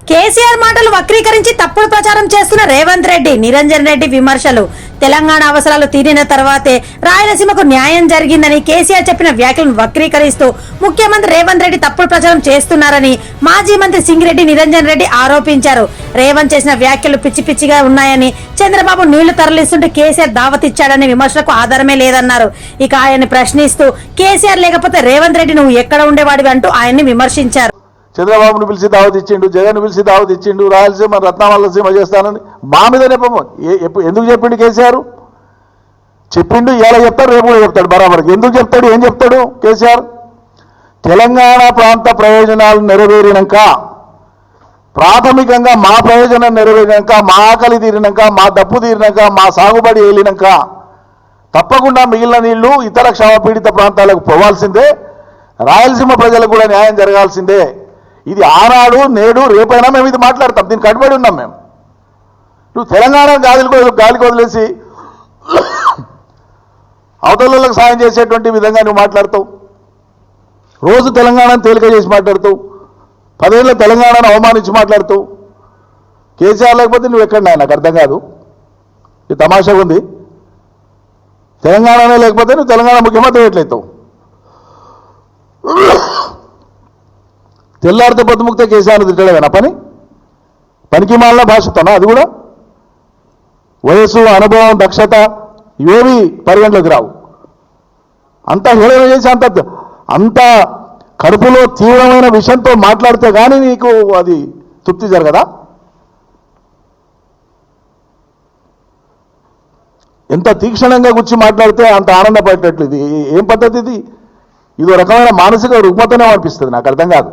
కేసీఆర్ మాటలు వక్రీకరించి తప్పుడు ప్రచారం చేస్తున్న రేవంత్ రెడ్డి, నిరంజన్ రెడ్డి విమర్శలు. తెలంగాణ అవసరాలు తీరిన తర్వాతే రాయలసీమకు న్యాయం జరిగిందని కేసీఆర్ చెప్పిన వ్యాఖ్యలను వక్రీకరిస్తూ ముఖ్యమంత్రి రేవంత్ రెడ్డి తప్పుడు ప్రచారం చేస్తున్నారని మాజీ మంత్రి సింగిరెడ్డి నిరంజన్ రెడ్డి ఆరోపించారు. రేవంత్ చేసిన వ్యాఖ్యలు పిచ్చి పిచ్చిగా ఉన్నాయని, చంద్రబాబు నీళ్లు తరలిస్తుంటే కేసీఆర్ దావతిచ్చాడనే విమర్శలకు ఆధారమే లేదన్నారు. ఇక ఆయన్ని ప్రశ్నిస్తూ కేసీఆర్ లేకపోతే రేవంత్ రెడ్డి నువ్వు ఎక్కడ ఉండేవాడివి అంటూ ఆయన్ని విమర్శించారు. చంద్రబాబును పిలిచి దావత్ ఇచ్చిండు, జగన్ను పిలిచి దావత్ ఇచ్చిండు, రాయలసీమ రత్నావల్లసీమ చేస్తానని మా మీద నెపము. ఎందుకు చెప్పిండు కేసీఆర్? చెప్పిండు, ఇలా చెప్తాడు, రేపు కూడా చెప్తాడు బరాబర్కి. ఎందుకు చెప్తాడు, ఏం చెప్తాడు కేసీఆర్? తెలంగాణ ప్రాంత ప్రయోజనాలు నెరవేరినాక, ప్రాథమికంగా మా ప్రయోజనం నెరవేరినాక, మా ఆకలి తీరినాక, మా దప్పు తీరినాక, మా సాగుబడి వెళ్ళినాక తప్పకుండా మిగిలిన నీళ్లు ఇతర క్షామపీడిత ప్రాంతాలకు పోవాల్సిందే, రాయలసీమ ప్రజలకు కూడా న్యాయం జరగాల్సిందే. ఇది ఆనాడు నేడు రేపైనా మేము ఇది మాట్లాడతాం, దీనికి కట్టుబడి ఉన్నాం మేము. నువ్వు తెలంగాణ గాలికి వదిలేసి అవతలకు సాయం చేసేటువంటి విధంగా నువ్వు మాట్లాడతావు. రోజు తెలంగాణను తేలిక చేసి మాట్లాడుతావు, 10 ఏళ్ళ తెలంగాణను అవమానించి మాట్లాడుతావు. కేసీఆర్ లేకపోతే నువ్వు ఎక్కడన్నా నాకు అర్థం కాదు. ఇది తమాషాగా ఉంది. తెలంగాణనే లేకపోతే నువ్వు తెలంగాణ ముఖ్యమంత్రి ఎట్లయితావు? తెల్లారితే పొద్దుముక్తే కేసీఆర్ను తిట్టలేదనా పనికి మాలిన భాషతోనా? అది కూడా వయస్సు, అనుభవం, దక్షత ఇవేవి పరిగణలోకి రావు. అంత హేళన చేసి అంత కడుపులో తీవ్రమైన విషయంతో మాట్లాడితే కానీ నీకు అది తృప్తి జరగదా? ఎంత తీక్షణంగా గుచ్చి మాట్లాడితే అంత ఆనందపడేటట్లు. ఇది ఏం పద్ధతి? ఇది ఇదో రకమైన మానసిక రుగ్మతనే అనిపిస్తుంది, నాకు అర్థం కాదు.